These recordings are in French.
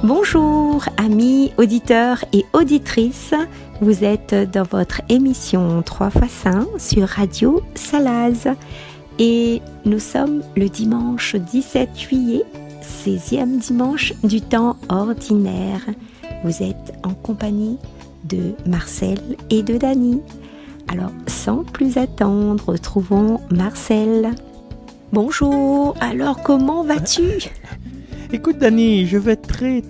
Bonjour amis auditeurs et auditrices, vous êtes dans votre émission 3x5 sur Radio Salaz et nous sommes le dimanche 17 juillet, 16e dimanche du temps ordinaire. Vous êtes en compagnie de Marcel et de Dany. Alors sans plus attendre, retrouvons Marcel. Bonjour, alors comment vas-tu ? Écoute Dany, je vais très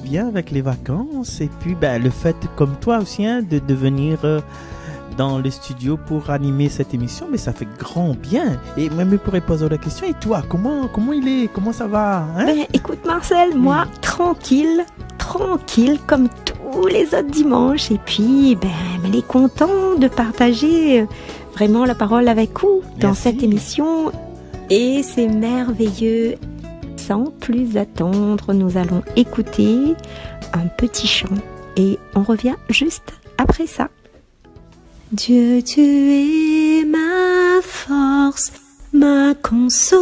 bien avec les vacances et puis le fait comme toi aussi de venir dans le studio pour animer cette émission, mais ça fait grand bien. Et même je pourrais poser la question, et toi, comment il est, comment ça va écoute Marcel, moi tranquille comme tous les autres dimanches et puis elle est contente de partager vraiment la parole avec vous dans cette émission et c'est merveilleux. Sans plus attendre, nous allons écouter un petit chant et on revient juste après ça. Dieu, tu es ma force, ma consolation,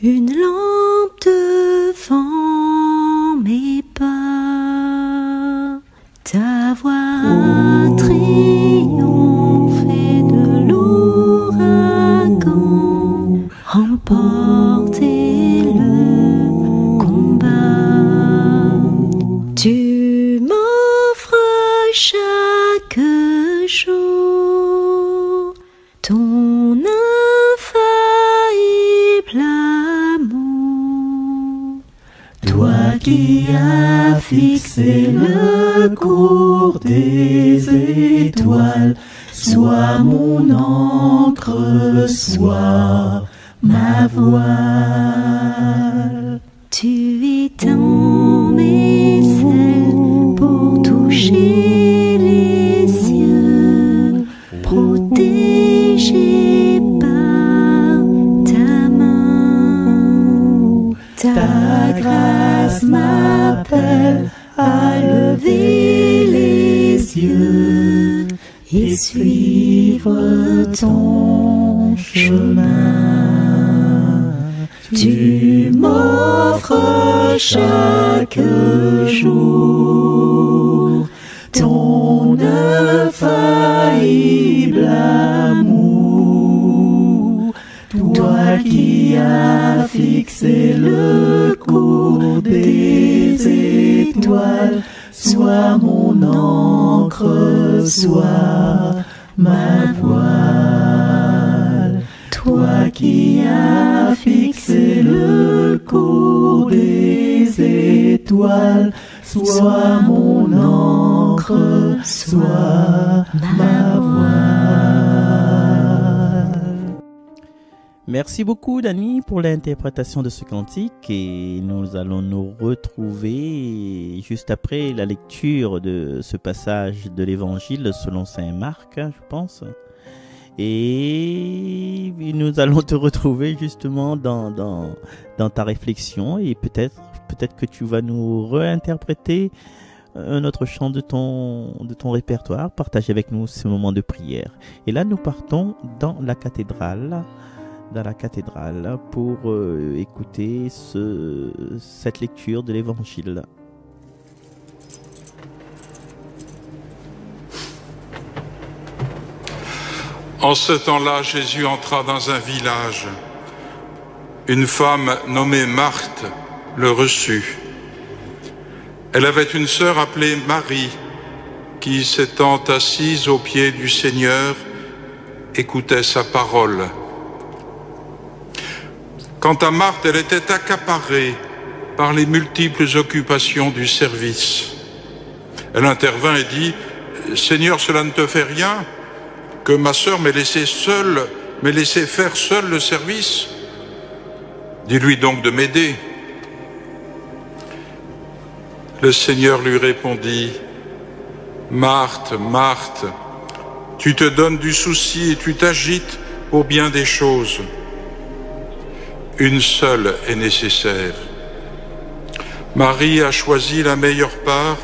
une lampe devant mes pas. Ta voix a triomphé de l'ouragan, remporté le combat. Tu m'offres chaque jour ton infaillible amour. Toi qui as fixé le cours des étoiles, sois mon encre, sois ma voile. Tu étends mes ailes pour toucher les cieux, protégé par ta main. Ta grâce m'appelle à lever les yeux et suivre ton chemin. Tu m'offres chaque jour ton infaillible amour. Toi qui as fixé le cours des étoiles, sois mon encre, sois ma voile. Toi qui as fixé le cours des étoiles, sois mon encre, sois ma voile. Merci beaucoup Dany pour l'interprétation de ce cantique et nous allons nous retrouver juste après la lecture de ce passage de l'évangile selon saint Marc, je pense. Et nous allons te retrouver justement dans ta réflexion et peut-être que tu vas nous réinterpréter un autre chant de ton répertoire, partage avec nous ce moment de prière. Et là nous partons dans la cathédrale pour écouter cette lecture de l'évangile. En ce temps-là, Jésus entra dans un village. Une femme nommée Marthe le reçut. Elle avait une sœur appelée Marie, qui, s'étant assise aux pieds du Seigneur, écoutait sa parole. Quant à Marthe, elle était accaparée par les multiples occupations du service. Elle intervint et dit : « Seigneur, cela ne te fait rien que ma sœur m'ait laissé faire seule le service ? Dis-lui donc de m'aider. » Le Seigneur lui répondit : « Marthe, Marthe, tu te donnes du souci et tu t'agites pour bien des choses. Une seule est nécessaire. Marie a choisi la meilleure part,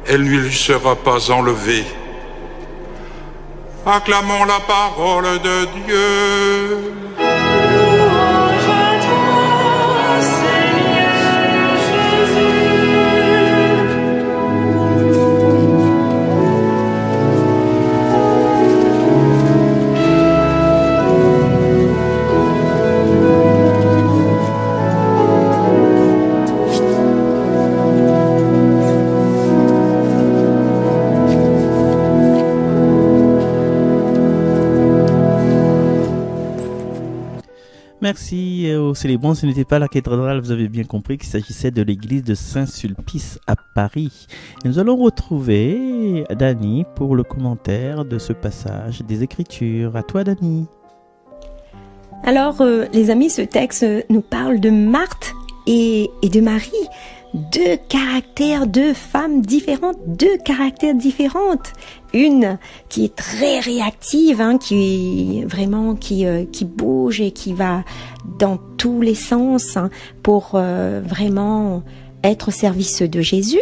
elle ne lui sera pas enlevée. » Acclamons la parole de Dieu. Louange à toi, Seigneur. merci aux célébrants. Ce n'était pas la cathédrale, vous avez bien compris qu'il s'agissait de l'église de Saint-Sulpice à Paris. Et nous allons retrouver Dani pour le commentaire de ce passage des Écritures. À toi, Dani. Alors, les amis, ce texte nous parle de Marthe et de Marie. Deux caractères, deux femmes différentes, deux caractères différentes. Une qui est très réactive, qui bouge et qui va dans tous les sens pour vraiment être au service de Jésus.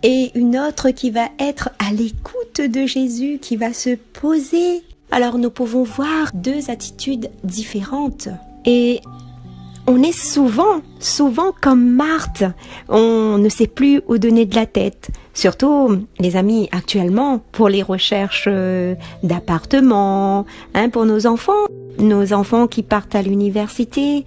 Et une autre qui va être à l'écoute de Jésus, qui va se poser. Alors nous pouvons voir deux attitudes différentes. Et on est souvent comme Marthe. On ne sait plus où donner de la tête. Surtout, les amis, actuellement, pour les recherches d'appartements, pour nos enfants qui partent à l'université,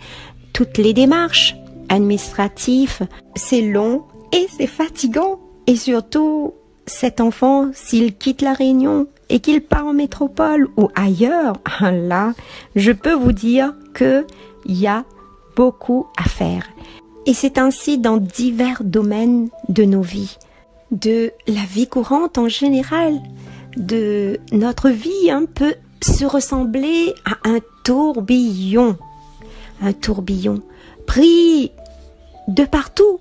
toutes les démarches administratives, c'est long et c'est fatigant. Et surtout, cet enfant, s'il quitte la Réunion et qu'il part en métropole ou ailleurs, là, je peux vous dire qu'il y a beaucoup à faire. Et c'est ainsi dans divers domaines de nos vies, de la vie courante en général, de notre vie peut se ressembler à un tourbillon pris de partout.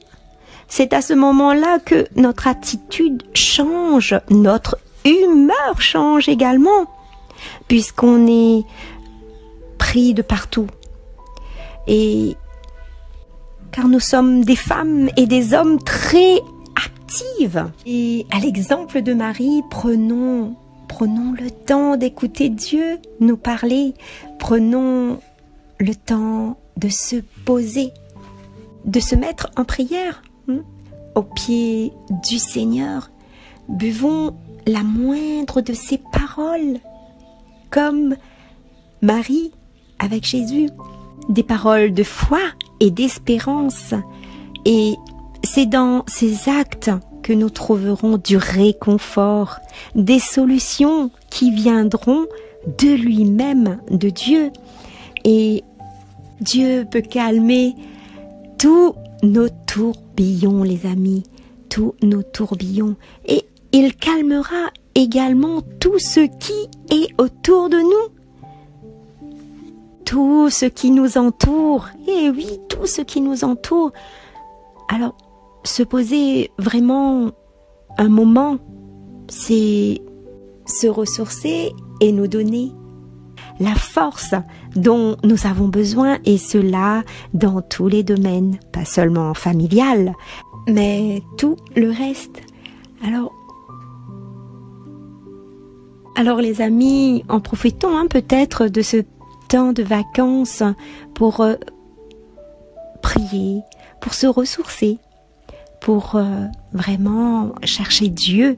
C'est à ce moment-là que notre attitude change, notre humeur change également, puisqu'on est pris de partout. Et car nous sommes des femmes et des hommes très actives. Et à l'exemple de Marie, prenons le temps d'écouter Dieu nous parler. Prenons le temps de se poser, de se mettre en prière au pied du Seigneur. Buvons la moindre de ses paroles, comme Marie avec Jésus. Des paroles de foi et d'espérance. Et c'est dans ces actes que nous trouverons du réconfort, des solutions qui viendront de lui-même, de Dieu. Et Dieu peut calmer tous nos tourbillons, les amis, tous nos tourbillons. Et il calmera également tout ce qui est autour de nous. Tout ce qui nous entoure, et oui, tout ce qui nous entoure. Alors, se poser vraiment un moment, c'est se ressourcer et nous donner la force dont nous avons besoin, et cela dans tous les domaines, pas seulement familial, mais tout le reste. Alors les amis, en profitons peut-être de ce temps de vacances pour prier, pour se ressourcer, pour vraiment chercher Dieu.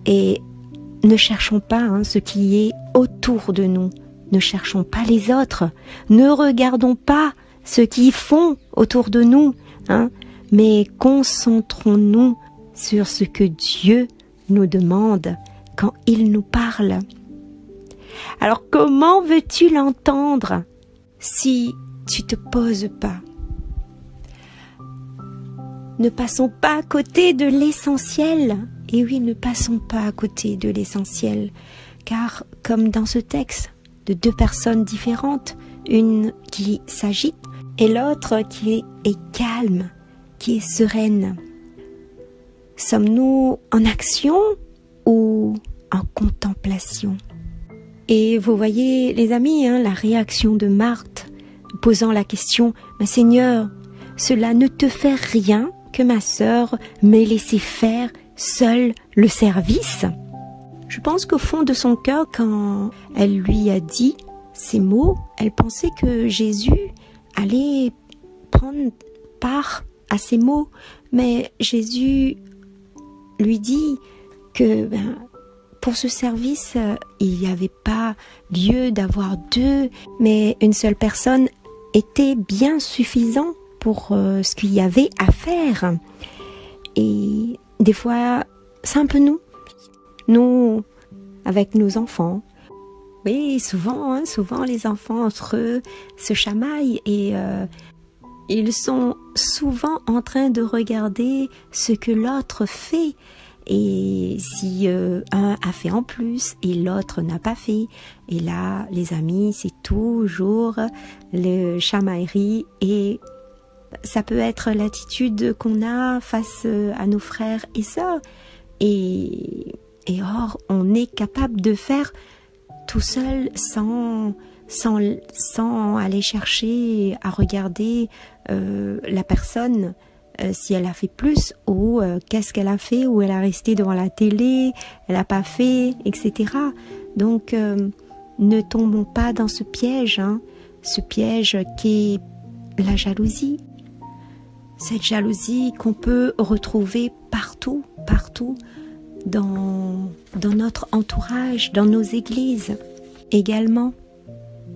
Et ne cherchons pas ce qui est autour de nous, ne cherchons pas les autres, ne regardons pas ce qu'ils font autour de nous, mais concentrons-nous sur ce que Dieu nous demande quand il nous parle. Alors comment veux-tu l'entendre si tu te poses pas? Ne passons pas à côté de l'essentiel. Et oui, ne passons pas à côté de l'essentiel. Car comme dans ce texte, de deux personnes différentes, une qui s'agite et l'autre qui est calme, qui est sereine. Sommes-nous en action ou en contemplation? Et vous voyez, les amis, la réaction de Marthe, posant la question, « Mais Seigneur, cela ne te fait rien que ma sœur m'ait laissé faire seule le service ?» Je pense qu'au fond de son cœur, quand elle lui a dit ces mots, elle pensait que Jésus allait prendre part à ces mots. Mais Jésus lui dit que pour ce service, il n'y avait pas lieu d'avoir deux, mais une seule personne était bien suffisant pour ce qu'il y avait à faire. Et des fois, c'est un peu nous, avec nos enfants, Oui, souvent, souvent les enfants entre eux se chamaillent et ils sont souvent en train de regarder ce que l'autre fait. Et si un a fait en plus et l'autre n'a pas fait, et là, les amis, c'est toujours le chamaillerie, et ça peut être l'attitude qu'on a face à nos frères et sœurs. Et or, on est capable de faire tout seul sans aller chercher à regarder la personne, si elle a fait plus ou qu'est-ce qu'elle a fait, ou elle a resté devant la télé, elle n'a pas fait, etc. Donc, ne tombons pas dans ce piège, ce piège qui est la jalousie. Cette jalousie qu'on peut retrouver partout, dans notre entourage, dans nos églises également.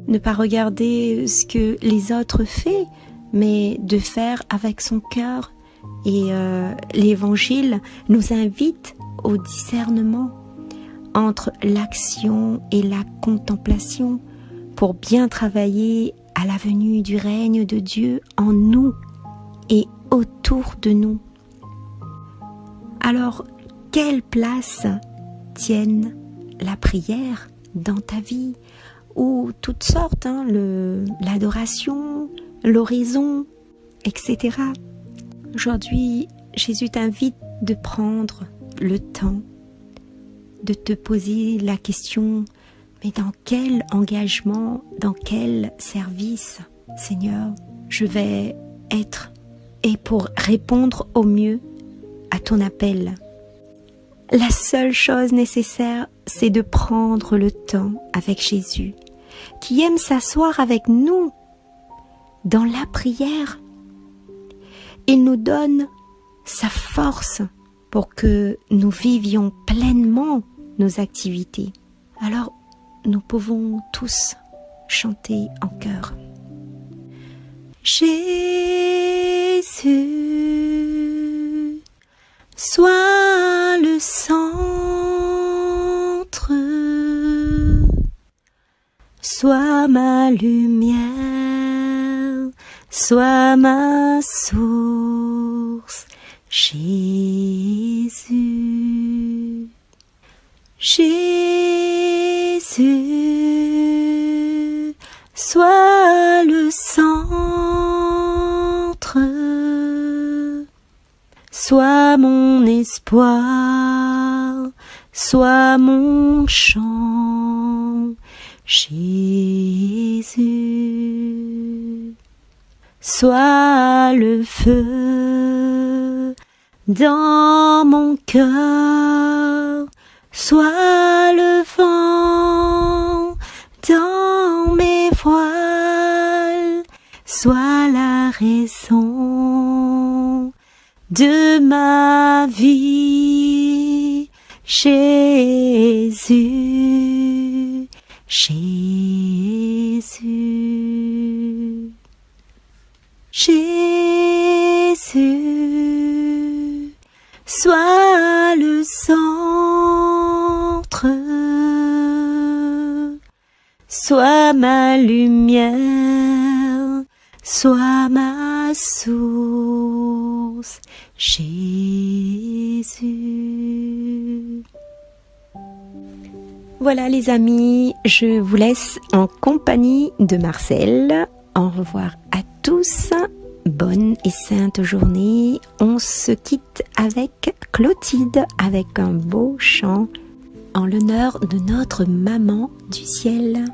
Ne pas regarder ce que les autres font, mais de faire avec son cœur. Et l'Évangile nous invite au discernement entre l'action et la contemplation pour bien travailler à la venue du règne de Dieu en nous et autour de nous. Alors, quelle place tienne la prière dans ta vie, ou toutes sortes, l'adoration, l'oraison, etc. Aujourd'hui, Jésus t'invite de prendre le temps de te poser la question, mais dans quel engagement, dans quel service, Seigneur, je vais être, et pour répondre au mieux à ton appel. La seule chose nécessaire, c'est de prendre le temps avec Jésus, qui aime s'asseoir avec nous dans la prière. Il nous donne sa force pour que nous vivions pleinement nos activités. Alors, nous pouvons tous chanter en chœur. Jésus, sois le centre, sois ma lumière, sois ma source, Jésus. Jésus, sois le centre, sois mon espoir, sois mon chant, Jésus. Sois le feu dans mon cœur, sois le vent dans mes voiles, sois la raison de ma vie, Jésus, Jésus. Jésus, sois le centre, sois ma lumière, sois ma source, Jésus. Voilà les amis, je vous laisse en compagnie de Marcel. Au revoir à tous, bonne et sainte journée. On se quitte avec Clotilde, avec un beau chant en l'honneur de notre maman du ciel.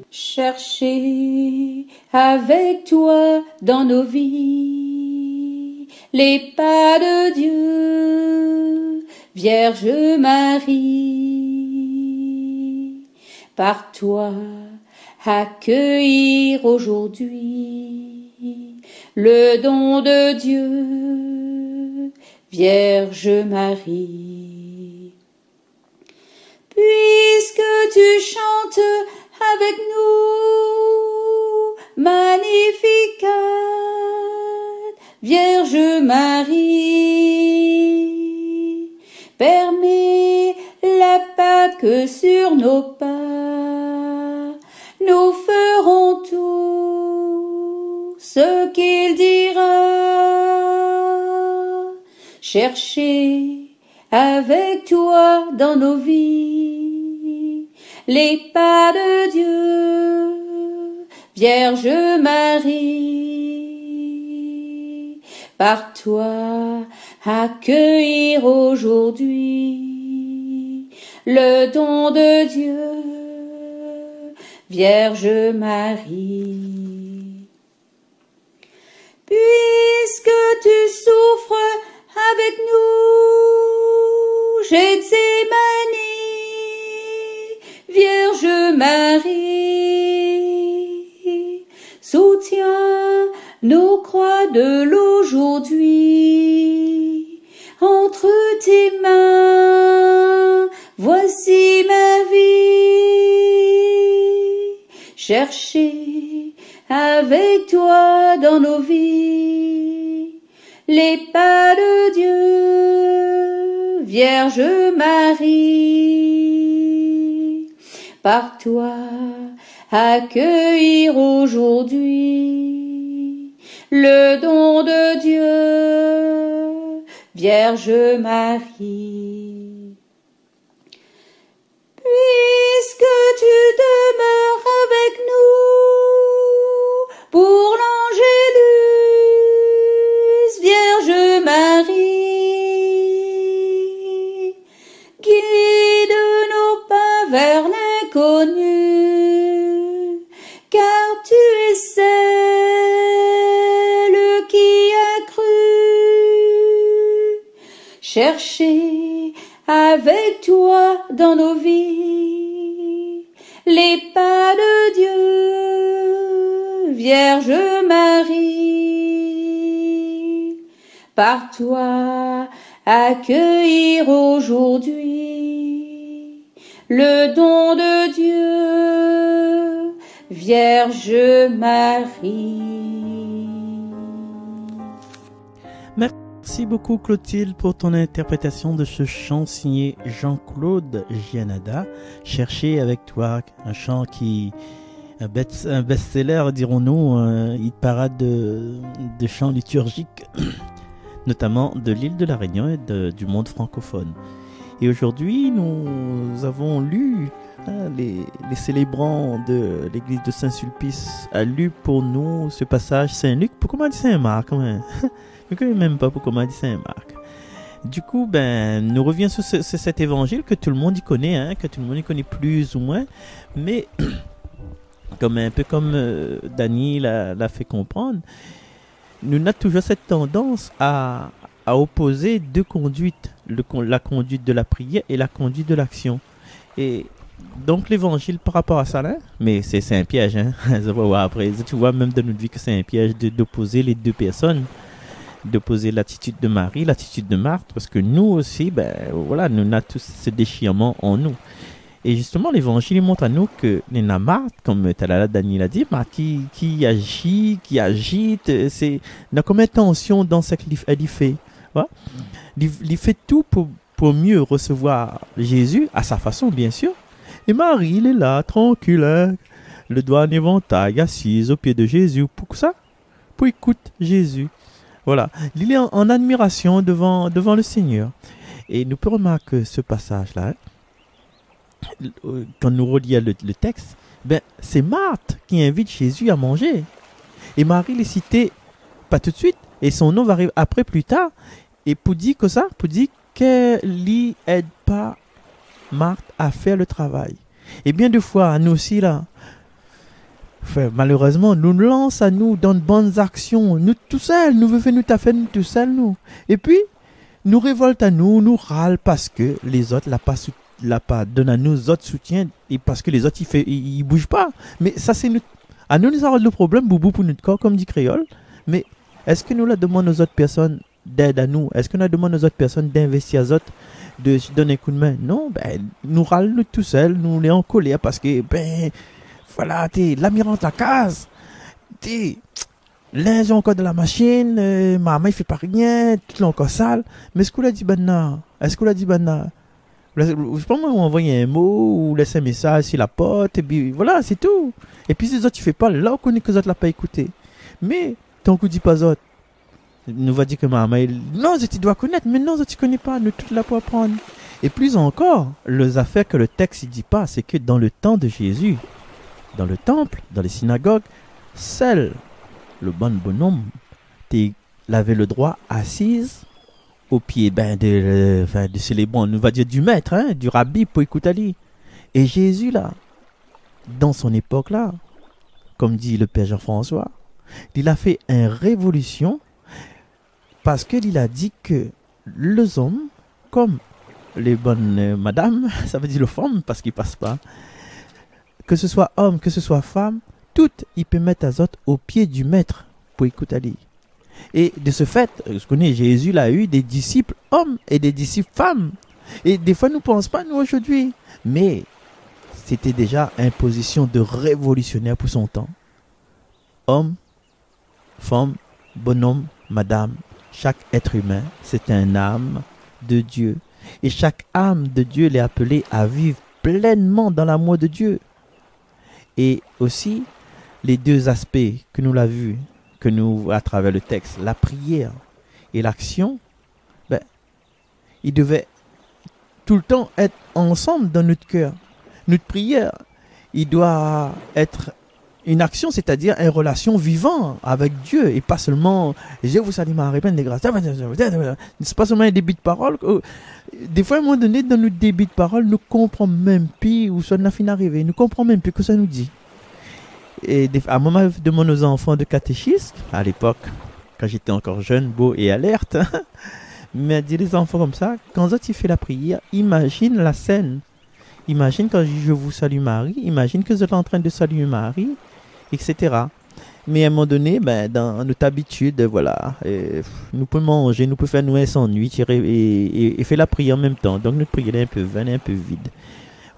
Chercher avec toi dans nos vies les pas de Dieu, Vierge Marie, par toi accueillir aujourd'hui le don de Dieu, Vierge Marie. Puisque tu chantes avec nous, Magnificat, Vierge Marie, permets la pas que sur nos pas, nous ferons tout ce qu'il dira. Chercher avec toi dans nos vies les pas de Dieu, Vierge Marie, par toi accueillir aujourd'hui le don de Dieu, Vierge Marie. Puisque tu souffres avec nous, Gethsémani, Vierge Marie, soutiens nos croix de l'aujourd'hui. Entre tes mains, voici ma vie. Chercher avec toi dans nos vies les pas de Dieu, Vierge Marie. Par toi accueillir aujourd'hui le don de Dieu, Vierge Marie. Puisque tu demeures avec nous pour l'Angélus, Vierge Marie, guide nos pas vers l'inconnu, car tu es celle qui a cru. Chercher avec toi dans nos vies les pas de Dieu, Vierge Marie. Par toi accueillir aujourd'hui le don de Dieu, Vierge Marie. Merci beaucoup Clotilde pour ton interprétation de ce chant signé Jean-Claude Gianada. Chercher avec toi, un chant qui un best-seller dirons-nous, hit parade de chants liturgiques, notamment de l'île de la Réunion et du monde francophone. Et aujourd'hui, nous avons lu, les célébrants de l'église de Saint-Sulpice a lu pour nous ce passage Saint-Luc. Pourquoi on m'a dit Saint-Marc quand même? Je ne connais même pas pourquoi on m'a dit Saint-Marc. Du coup, nous revenons sur cet évangile que tout le monde y connaît, que tout le monde y connaît plus ou moins, mais un peu comme Dany l'a fait comprendre, nous avons toujours cette tendance à opposer deux conduites, la conduite de la prière et la conduite de l'action. Et donc l'évangile par rapport à ça là, mais c'est un piège, ça va voir après, tu vois même dans notre vie que c'est un piège d'opposer les deux personnes, d'opposer l'attitude de Marie, l'attitude de Marthe, parce que nous aussi, nous avons tous ce déchirement en nous. Et justement, l'évangile montre à nous que les Marthe, comme Dany l'a dit, qui agit, qui agite, n'a comme intention dans ce qu'elle fait. Voilà. Il fait tout pour mieux recevoir Jésus, à sa façon, bien sûr. Et Marie, il est là, tranquille, le doigt en éventail, assise au pied de Jésus. Pour ça, pour écouter Jésus. Voilà. Il est en admiration devant le Seigneur. Et nous pouvons remarquer ce passage-là. Quand nous relisons le texte, c'est Marthe qui invite Jésus à manger. Et Marie l'est citée pas tout de suite. Et son nom va arriver après, plus tard. Et pour dire qu'elle n'aide pas Marthe à faire le travail. Et bien de fois, nous aussi là, malheureusement, nous lançons à nous dans de bonnes actions. Nous tout seuls, nous voulons faire nous tout seuls, nous. Et puis, nous révolte à nous râle parce que les autres l'a pas donné à nous autres soutien et parce que les autres ils bougent pas. Mais ça c'est à nous avons le problème boubou pour notre corps comme dit créole. Mais est-ce que nous la demandons aux autres personnes d'aide à nous? Est-ce que nous la demandons aux autres personnes d'investir aux autres, de se donner un coup de main? Non, nous râlons nous tout seuls, nous les en colère parce que voilà, l'amirante la case, linge encore de la machine, maman il fait pas rien, tout est encore sale. Mais est-ce qu'on l'a dit maintenant? Je pense moi, envoyer un mot ou laisser un message sur la porte, et puis voilà, c'est tout. Et puis ces autres, tu fais pas, là on connaît que les autres l'ont pas écouté. Mais, tant qu'on dit pas autres, nous va dire que maman, non, tu dois connaître, mais non, tu connais pas, nous tout là pour apprendre. Et plus encore, les affaires que le texte ne dit pas, c'est que dans le temps de Jésus, dans le temple, dans les synagogues, seul le bonhomme avait le droit assise au pied de célébrant, on va dire du maître, hein, du rabbi pour écouter Ali. Et Jésus là, dans son époque là, comme dit le Père Jean-François, il a fait une révolution parce qu'il a dit que les hommes, comme les bonnes madames, ça veut dire les femmes parce qu'ils passent pas, que ce soit homme, que ce soit femme, toutes ils peuvent mettre à autres au pied du maître pour écouter Ali. Et de ce fait, je connais, Jésus a eu des disciples hommes et des disciples femmes. Et des fois, nous ne pensons pas, nous, aujourd'hui. Mais c'était déjà une position de révolutionnaire pour son temps. Homme, femme, bonhomme, madame, chaque être humain, c'est un âme de Dieu. Et chaque âme de Dieu l'est appelée à vivre pleinement dans l'amour de Dieu. Et aussi, les deux aspects que nous l'avons vus, que nous, à travers le texte, la prière et l'action, ils devaient tout le temps être ensemble dans notre cœur. Notre prière, il doit être une action, c'est-à-dire une relation vivante avec Dieu et pas seulement je vous salue Marie, pleine de grâce. C'est pas seulement un débit de parole. Des fois, à un moment donné, dans notre débit de parole, nous ne comprenons même plus où ça n'a fini d'arriver. Nous ne comprenons même plus ce que ça nous dit. Et à un moment, je demande aux enfants de catéchisme, à l'époque, quand j'étais encore jeune, beau et alerte, mais dire les enfants comme ça, quand tu fais la prière, imagine la scène. Imagine quand je vous salue Marie, imagine que vous êtes en train de saluer Marie, etc. Mais à un moment donné, dans notre habitude, voilà, nous pouvons manger, nous pouvons faire nous un sandwich et faire la prière en même temps. Donc notre prière est un peu vaine, un peu vide.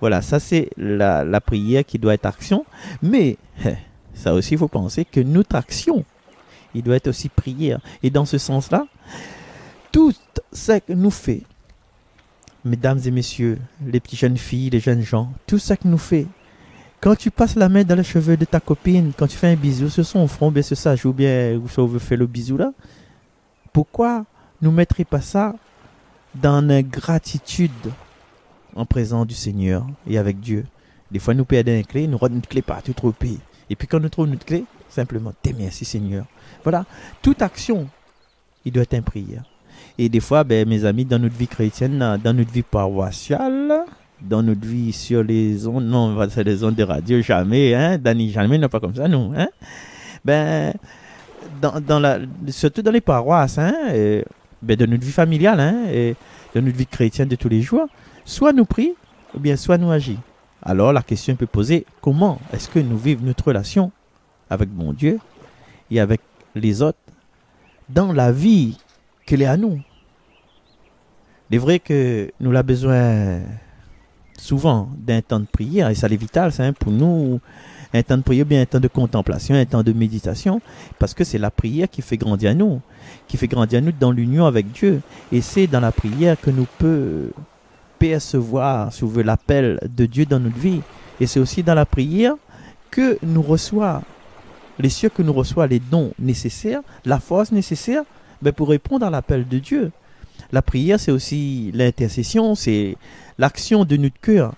Voilà, ça c'est la prière qui doit être action. Mais ça aussi, il faut penser que notre action, il doit être aussi prière. Et dans ce sens-là, tout ce que nous fait, mesdames et messieurs, les petites jeunes filles, les jeunes gens, tout ce que nous fait, quand tu passes la main dans les cheveux de ta copine, quand tu fais un bisou sur son front, bien sur sa joue, bien ou ça veut faire le bisou là, pourquoi nous ne mettrions pas ça dans une gratitude en présence du Seigneur et avec Dieu? Des fois, nous perdons une clé, nous rendons notre clé partout trop pays. Et puis quand nous trouvons notre clé, simplement, t'es merci Seigneur. Voilà, toute action, il doit être une prière. Et des fois, mes amis, dans notre vie chrétienne, dans notre vie paroissiale, dans notre vie sur les ondes, non, c'est les ondes de radio, jamais, hein, Dani, jamais, non, pas comme ça, nous, hein. Surtout dans les paroisses, hein, de notre vie familiale, hein, et de notre vie chrétienne de tous les jours, soit nous prions, ou bien soit nous agissons. Alors la question peut poser, comment est-ce que nous vivons notre relation avec mon Dieu et avec les autres dans la vie qu'elle est à nous? Il est vrai que nous avons besoin souvent d'un temps de prière, et ça c'est vital, ça, hein, pour nous, un temps de prière, bien un temps de contemplation, un temps de méditation, parce que c'est la prière qui fait grandir nous, dans l'union avec Dieu. Et c'est dans la prière que nous pouvons percevoir, si vous voulez, l'appel de Dieu dans notre vie. Et c'est aussi dans la prière que nous reçoit les cieux, que nous reçoit les dons nécessaires, la force nécessaire pour répondre à l'appel de Dieu. La prière, c'est aussi l'intercession, c'est l'action de notre cœur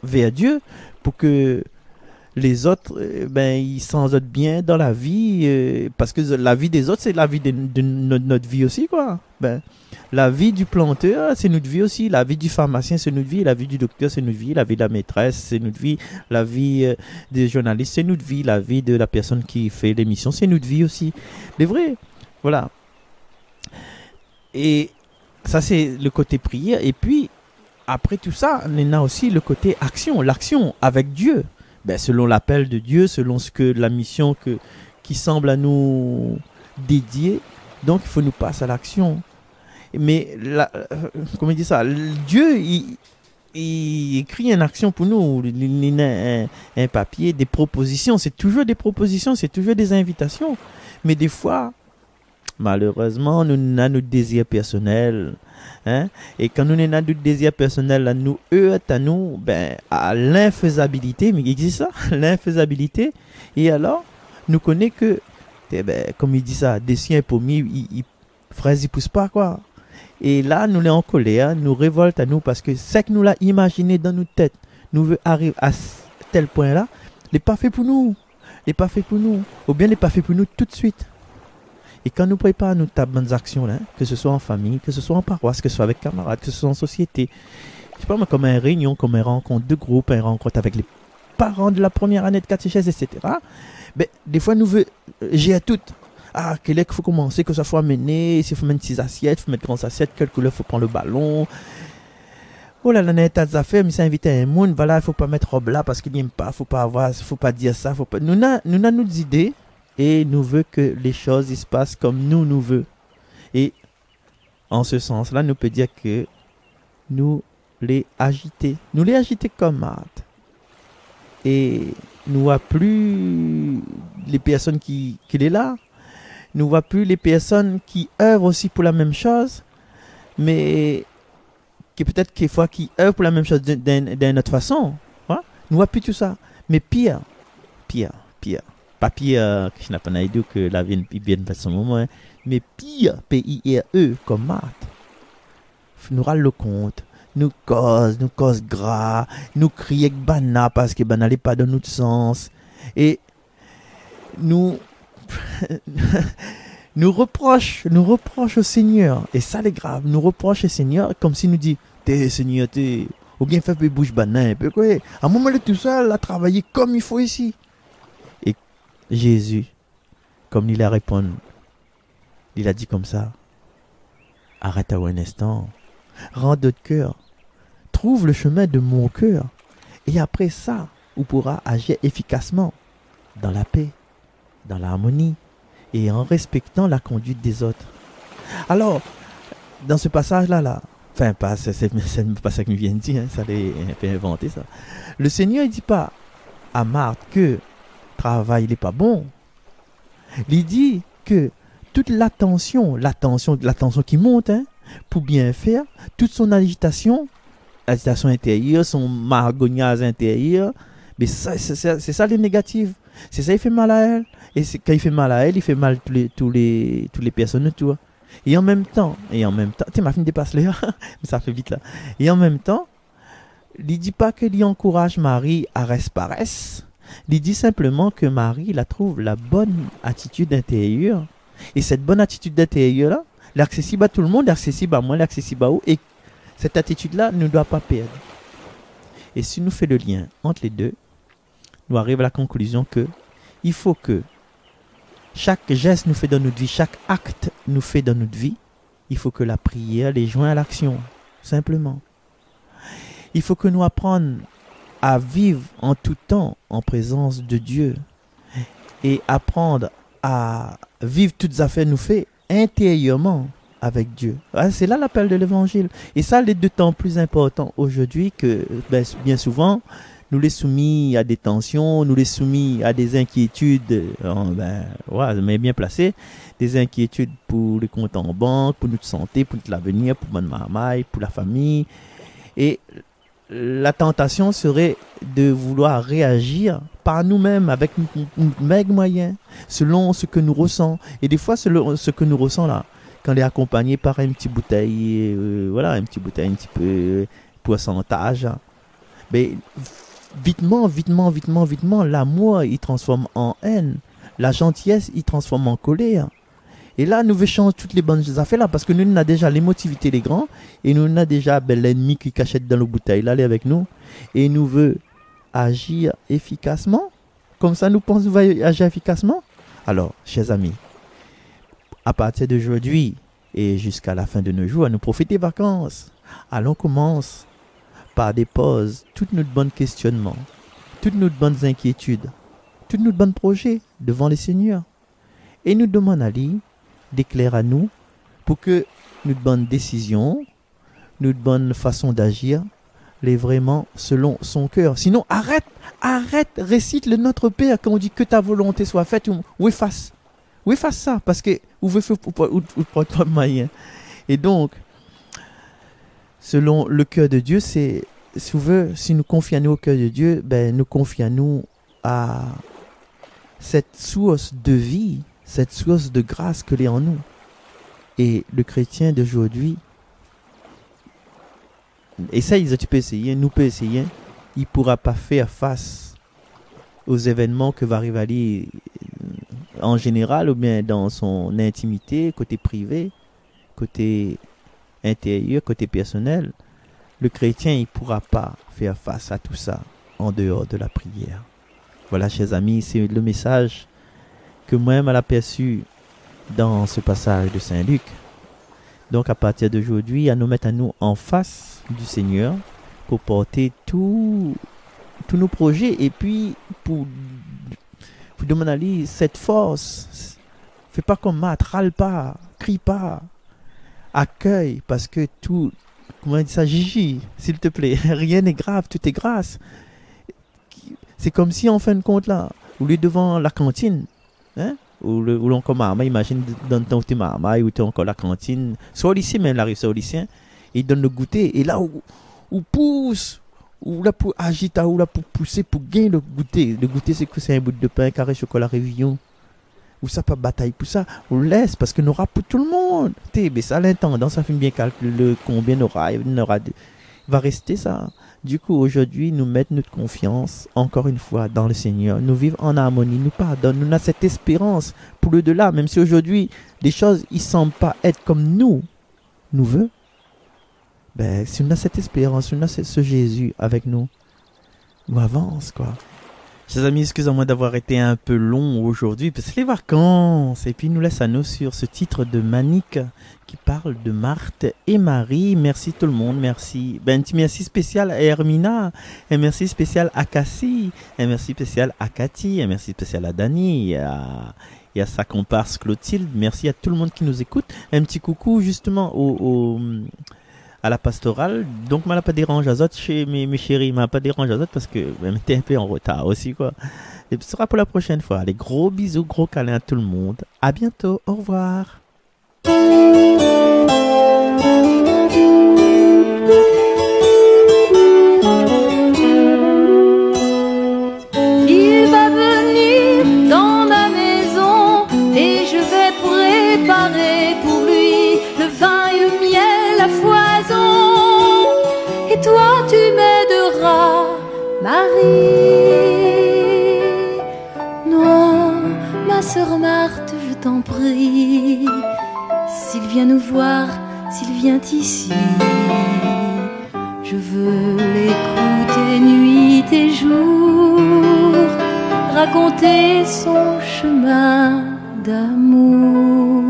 vers Dieu pour que les autres, ils s'en sortent bien dans la vie, parce que la vie des autres, c'est la vie de notre vie aussi, quoi. La vie du planteur, c'est notre vie aussi. La vie du pharmacien, c'est notre vie. La vie du docteur, c'est notre vie. La vie de la maîtresse, c'est notre vie. La vie des journalistes, c'est notre vie. La vie de la personne qui fait l'émission, c'est notre vie aussi. C'est vrai. Voilà. Et ça, c'est le côté prière. Et puis, après tout ça, on a aussi le côté action. L'action avec Dieu. Selon l'appel de Dieu, selon ce que la mission qui semble à nous dédier. Donc, il faut nous passer à l'action. Mais, comment dit ça? Dieu, il écrit une action pour nous. Il a un papier, des propositions. C'est toujours des propositions, c'est toujours des invitations. Mais des fois, malheureusement, nous avons notre désir personnel. Hein? Et quand nous avons du désir personnel, là, nous heurte à nous, ben, à l'infaisabilité, mais il existe ça, l'infaisabilité. Et alors, nous connaissons que, ben, comme il dit ça, des siens pommiers, fraises, ils poussent pas, quoi. Et là, nous les en colère, nous révolte à nous parce que c'est que nous l'a imaginé dans notre tête, nous veut arriver à tel point-là, il n'est pas fait pour nous. Il n'est pas fait pour nous. Ou bien il n'est pas fait pour nous tout de suite. Et quand nous préparons nos bonnes actions, là, que ce soit en famille, que ce soit en paroisse, que ce soit avec camarades, que ce soit en société, je sais pas moi, comme une réunion, comme une rencontre de groupe, une rencontre avec les parents de la première année de catéchèse, etc. Ben, des fois, nous veut j'ai tout. Ah, quel est qu'il faut commencer, que ça soit mené, s'il faut mettre 6 assiettes, il faut mettre 30 assiettes, quelle couleur, il faut prendre le ballon. Oh là là, il y a tas d'affaires, mais ça invite un monde, voilà, il faut pas mettre robe là parce qu'il n'aime pas, faut pas avoir, faut pas dire ça, faut pas. Nous avons nos idées et nous voulons que les choses se passent comme nous voulons. Et en ce sens-là, nous peut dire que nous les agiter comme Marthe. Et nous ne voyons plus les personnes qui est là. Nous ne voyons plus les personnes qui œuvrent aussi pour la même chose, mais qui peut-être quelquefois qui œuvrent pour la même chose d'une autre façon. Ouais? Nous ne voyons plus tout ça. Mais pire. Pas pire que je n'ai pas dit que la vie vient de son moment, hein, mais pire, P-I-R-E, comme Marthe. Nous râlons le compte. Nous cause gras, nous crions que Bana parce que Bana n'est pas dans notre sens. Et nous nous reproche au Seigneur. Et ça c'est grave, nous reproche au Seigneur comme s'il nous dit, t'es Seigneur, t'es, ou bien fait bouche Bana un peu quoi. À un moment de tout ça, il a travaillé comme il faut ici. Et Jésus, comme il a répondu, il a dit comme ça, arrête un instant. Rends notre cœur, trouve le chemin de mon cœur, et après ça, on pourra agir efficacement dans la paix, dans l'harmonie, et en respectant la conduite des autres. Alors, dans ce passage-là, enfin, c'est pas ça que je viens de dire, hein, ça l'est un peu inventé ça. Le Seigneur ne dit pas à Marthe que le travail n'est pas bon. Il dit que toute l'attention qui monte, hein, pour bien faire, toute son agitation intérieure, son margognage intérieur, mais ça, c'est ça les négatifs. C'est ça, il fait mal à elle. Et quand il fait mal à elle, il fait mal à toutes les personnes autour. Et en même temps, tu ma fille dépasse là, mais ça fait vite là. Et en même temps, il dit pas qu'il encourage Marie à rester paresse. Il dit simplement que Marie la trouve la bonne attitude intérieure. Et cette bonne attitude intérieure là, l'accessible à tout le monde, l'accessible à moi, l'accessible à vous. Et cette attitude-là ne doit pas perdre. Et si nous faisons le lien entre les deux, nous arrivons à la conclusion que il faut que chaque geste nous fait dans notre vie, chaque acte nous fait dans notre vie, il faut que la prière les joigne à l'action, simplement. Il faut que nous apprenions à vivre en tout temps en présence de Dieu et apprendre à vivre toutes les affaires nous fait intérieurement avec Dieu. C'est là l'appel de l'évangile. Et ça, c'est d'autant plus important aujourd'hui que bien souvent, nous les soumis à des tensions, nous les soumis à des inquiétudes, mais bien placées, des inquiétudes pour les comptes en banque, pour notre santé, pour notre avenir, pour notre marmaille, pour la famille. Et la tentation serait de vouloir réagir par nous-mêmes avec nos maigres moyens, selon ce que nous ressentons. Et des fois, selon ce que nous ressentons là, quand on est accompagné par une petite bouteille, un petit peu pourcentage, mais vitement, l'amour, il transforme en haine. La gentillesse, il transforme en colère. Et là, nous veillons toutes les bonnes affaires là, parce que nous avons déjà l'émotivité les grands, et nous avons déjà l'ennemi qui cachette dans nos bouteilles là, il est avec nous, et nous veut agir efficacement. Comme ça, nous pensons agir efficacement. Alors, chers amis, à partir d'aujourd'hui et jusqu'à la fin de nos jours, nous profiter des vacances. Allons commence par des pauses, tous nos bons questionnements, toutes nos bonnes inquiétudes, tous nos bons projets devant le Seigneur. Et nous demandons à lui d'éclairer à nous pour que notre bonne décision, notre bonne façon d'agir, les vraiment selon son cœur. Sinon, arrête, récite le Notre Père quand on dit que ta volonté soit faite ou efface. Ou efface ça, parce que vous veut faire pour pas moyen. Et donc, selon le cœur de Dieu, c'est, si nous confions au cœur de Dieu, ben, nous confions à cette source de vie, cette source de grâce que l'est en nous. Et le chrétien d'aujourd'hui, essaye, tu peux essayer, nous peut essayer, il ne pourra pas faire face aux événements que va arriver en général ou bien dans son intimité, côté privé, côté intérieur, côté personnel. Le chrétien, il ne pourra pas faire face à tout ça en dehors de la prière. Voilà, chers amis, c'est le message que moi-même j'ai aperçu dans ce passage de Saint-Luc. Donc, à partir d'aujourd'hui, à nous mettre à nous en face du Seigneur pour porter tous nos projets et puis pour demander cette force. Fais pas comme Matt, râle pas, crie pas, accueille, parce que tout, comment on dit ça, Gigi, s'il te plaît, rien n'est grave, tout est grâce. C'est comme si en fin de compte là, au lieu devant la cantine, hein, ou encore maman, imagine dans le temps où tu es maman, ou tu es encore la cantine, soit au lycée, même la réussite au lycée, il donne le goûter, et là où pousse, ou là pour agiter, ou là pour pousser, pour gagner le goûter. Le goûter, c'est que c'est un bout de pain, carré, chocolat, réveillon. Ou ça pas bataille pour ça, on laisse parce que nous aura pour tout le monde. Mais ça l'intendant, ça fait bien calculer combien il va rester ça. Du coup, aujourd'hui, nous mettons notre confiance, encore une fois, dans le Seigneur. Nous vivons en harmonie, nous pardonne, nous avons cette espérance pour le delà, même si aujourd'hui, les choses, ils ne semblent pas être comme nous voulons. Ben, si on a cette espérance, si on a ce Jésus avec nous, on avance, quoi. Chers amis, excusez-moi d'avoir été un peu long aujourd'hui, parce que c'est les vacances. Et puis, nous laisse à nous sur ce titre de Manique qui parle de Marthe et Marie. Merci tout le monde, merci. Ben, un petit merci spécial à Hermina, un merci spécial à Cassie, un merci spécial à Cathy, un merci spécial à Dani, et à sa comparse Clotilde. Merci à tout le monde qui nous écoute. Un petit coucou justement à la pastorale. Donc, je ne pas dérange à autres chez mes chéris. Je ne pas dérange à autres parce que je m'étais un peu en retard aussi, quoi. Et ce sera pour la prochaine fois. Allez, gros bisous, gros câlins à tout le monde. À bientôt. Au revoir. Il va venir dans ma maison et je vais préparer pour lui le vin et le miel, la foison. Et toi tu m'aideras, Marie. Non, ma sœur Marthe, je t'en prie, s'il vient nous voir, s'il vient ici, je veux l'écouter nuit et jour, raconter son chemin d'amour.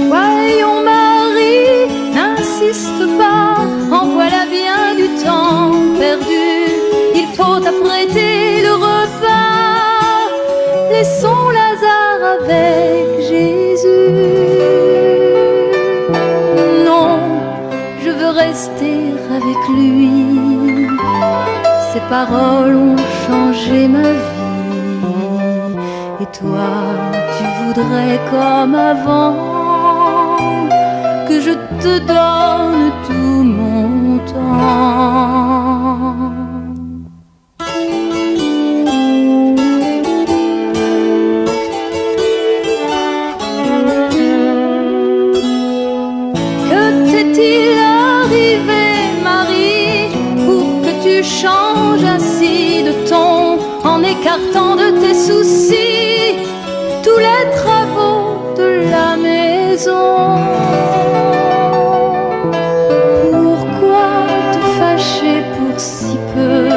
Voyons Marie, n'insiste pas, en voilà bien du temps perdu. Il faut apprêter le repas, laissons Lazare avec Jésus. Non, je veux rester avec lui, ses paroles ont changé ma vie. Et toi, tu voudrais comme avant que je te donne tout mon temps. Que t'est-il arrivé, Marie, pour que tu changes ainsi de ton, en écartant de tes soucis tous les travaux de la maison? Pourquoi te fâcher pour si peu?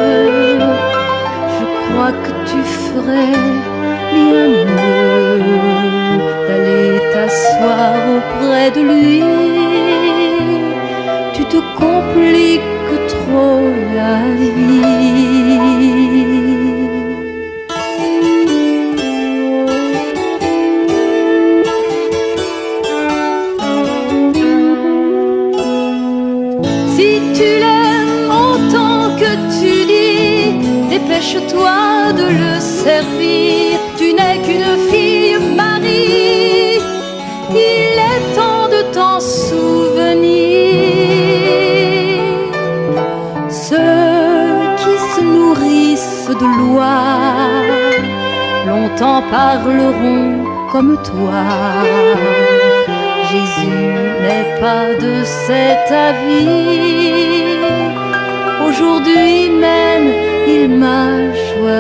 Je crois que tu ferais bien mieux d'aller t'asseoir auprès de lui. Tu te compliques trop la vie. dépêche-toi de le servir. Tu n'es qu'une fille, Marie, il est temps de t'en souvenir. Ceux qui se nourrissent de loi longtemps parleront comme toi. Jésus n'est pas de cet avis. Aujourd'hui même, il m'a choisi.